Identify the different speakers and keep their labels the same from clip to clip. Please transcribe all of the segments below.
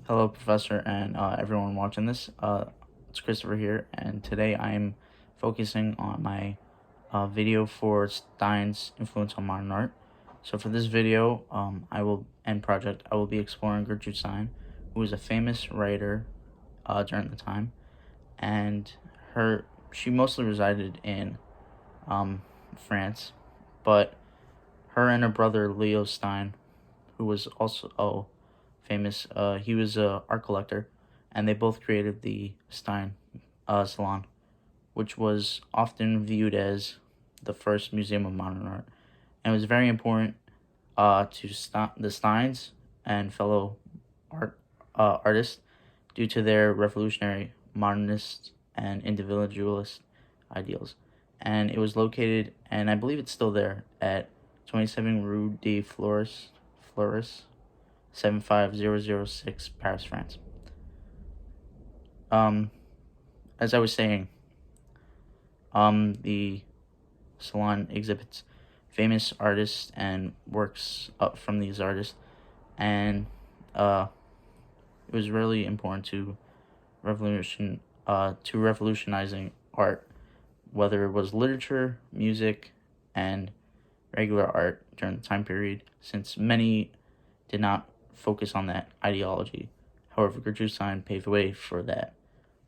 Speaker 1: Hello, Professor, and everyone watching this. It's Christopher here, and today I'm focusing on my video for Stein's influence on modern art. So for this video, I will be exploring Gertrude Stein, who was a famous writer during the time, and she mostly resided in France, but her and her brother Leo Stein, who was also famous. He was a art collector, and they both created the Stein Salon, which was often viewed as the first museum of modern art, and it was very important to the Steins and fellow artists due to their revolutionary modernist and individualist ideals. And it was located, and I believe it's still there, at 27 Rue de Flores 75006, Paris, France. Um, as I was saying, the salon exhibits famous artists and works up from these artists, and it was really important to revolutionizing art, whether it was literature, music, and regular art during the time period, since many did not focus on that ideology. However, Gertrude Stein paved the way for that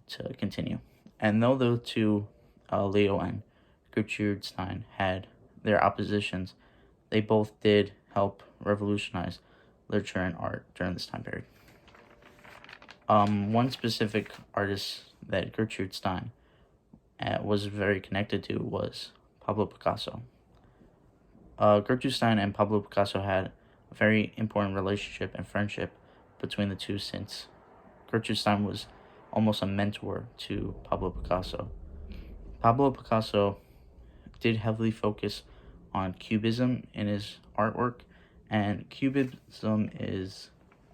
Speaker 1: to continue. And though the two, Leo and Gertrude Stein, had their oppositions, they both did help revolutionize literature and art during this time period. One specific artist that Gertrude Stein was very connected to was Pablo Picasso. Gertrude Stein and Pablo Picasso had a very important relationship and friendship between the two, since Gertrude Stein was almost a mentor to Pablo Picasso. Pablo Picasso did heavily focus on Cubism in his artwork, and Cubism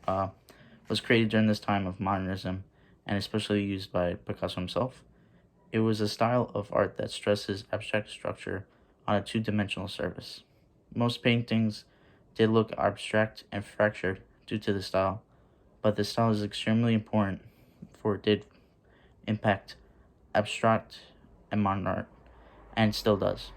Speaker 1: was created during this time of modernism and especially used by Picasso himself. It was a style of art that stresses abstract structure on a two-dimensional surface. Most paintings did look abstract and fractured due to the style, but the style is extremely important, for it did impact abstract and modern art, and still does.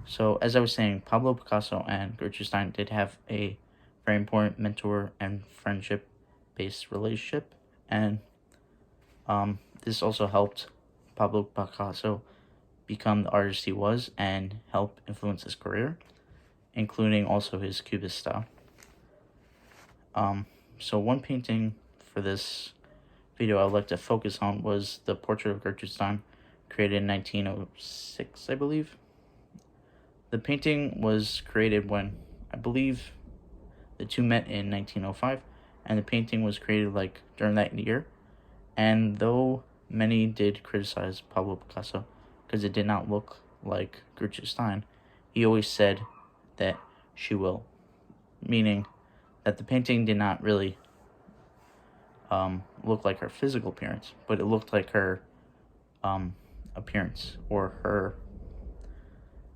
Speaker 1: So, as I was saying, Pablo Picasso and Gertrude Stein did have a very important mentor and friendship-based relationship, and this also helped Pablo Picasso become the artist he was and help influence his career, including also his Cubist style. So one painting for this video I would like to focus on was the portrait of Gertrude Stein, created in 1906, I believe. The painting was created when, I believe, the two met in 1905, and the painting was created during that year. And though many did criticize Pablo Picasso because it did not look like Gertrude Stein, he always said that she will, meaning that the painting did not really look like her physical appearance, but it looked like her appearance, or her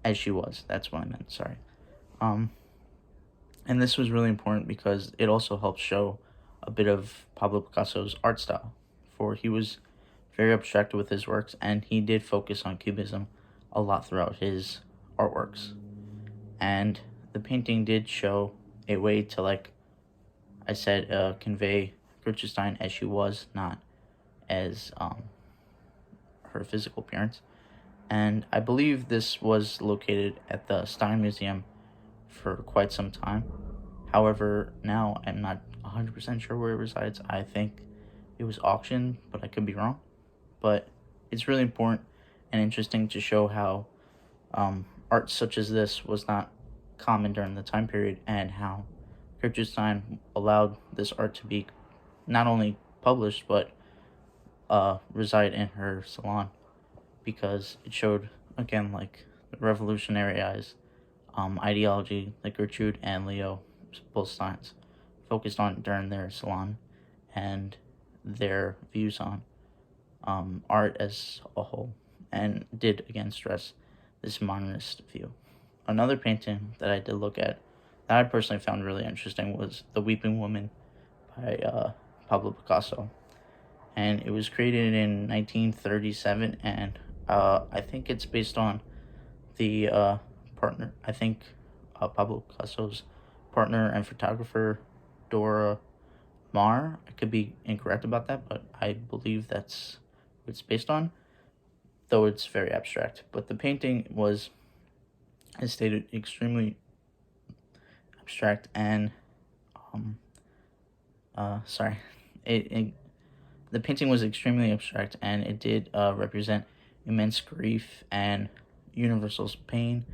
Speaker 1: as she was. That's what I meant, sorry. And this was really important because it also helped show a bit of Pablo Picasso's art style, for he was very abstract with his works, and he did focus on Cubism a lot throughout his artworks. And the painting did show a way to, like I said, convey Gertrude Stein as she was, not as her physical appearance. And I believe this was located at the Stein Museum for quite some time. However, now I'm not 100% sure where it resides. I think it was auctioned, but I could be wrong. But it's really important and interesting to show how art such as this was not common during the time period, and how Gertrude Stein allowed this art to be not only published but reside in her salon, because it showed, again, like the revolutionary ideology that Gertrude and Leo, both Steins, focused on during their salon, and their views on art as a whole, and did again stress this modernist view. Another painting that I did look at that I personally found really interesting was The Weeping Woman by Pablo Picasso, and it was created in 1937, and I think it's based on the partner. I think Pablo Picasso's partner and photographer, Dora Maar. I could be incorrect about that, but I believe that's what it's based on, though it's very abstract. But the painting was, as stated, extremely abstract and, um, sorry, it the painting was extremely abstract, and it did represent immense grief and universal pain,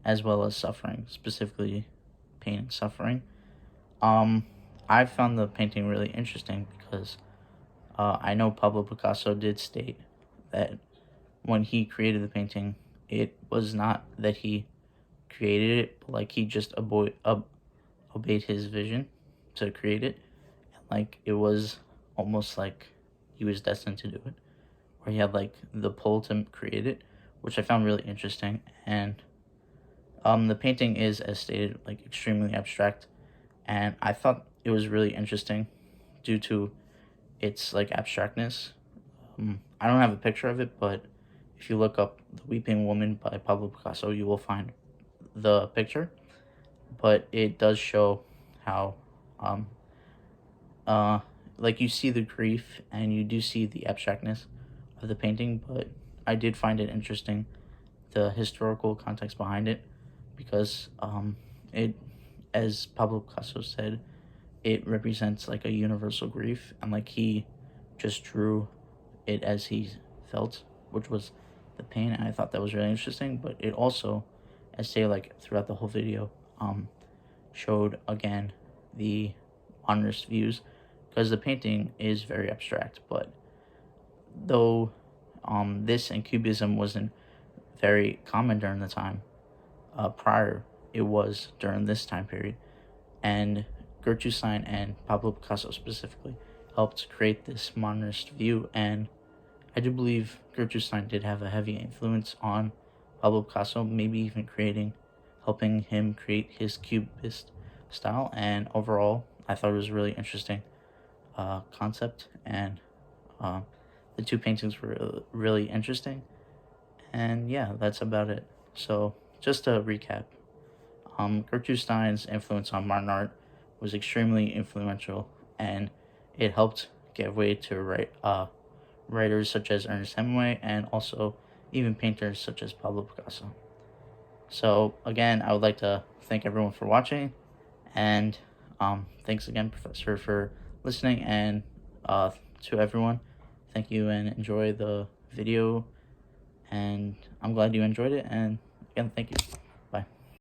Speaker 1: as well as suffering, specifically pain and suffering. Um, I found the painting really interesting because I know Pablo Picasso did state that when he created the painting, it was not that he created it, but like he just obeyed his vision to create it. And like it was almost like he was destined to do it, where he had like the pull to create it, which I found really interesting. And the painting is, as stated, like extremely abstract, and I thought it was really interesting due to its like abstractness. I don't have a picture of it, but if you look up "The Weeping Woman" by Pablo Picasso, you will find the picture. But it does show how, um, uh, like you see the grief and you do see the abstractness of the painting. But I did find it interesting, the historical context behind it, because it, as Pablo Picasso said, it represents like a universal grief, and like he just drew it as he felt, which was the pain. And I thought that was really interesting. But it also, as say like throughout the whole video, showed again the honest views, because the painting is very abstract. But though this and cubism wasn't very common during the time prior, it was during this time period. And Gertrude Stein and Pablo Picasso specifically helped create this modernist view. And I do believe Gertrude Stein did have a heavy influence on Pablo Picasso, maybe even helping him create his cubist style. And overall, I thought it was a really interesting concept, and the two paintings were really interesting. And yeah, that's about it. So just to recap, Gertrude Stein's influence on modern art was extremely influential, and it helped give way to writers such as Ernest Hemingway, and also even painters such as Pablo Picasso. So again, I would like to thank everyone for watching, and thanks again, Professor, for listening, and to everyone, thank you and enjoy the video, and I'm glad you enjoyed it, and again, thank you.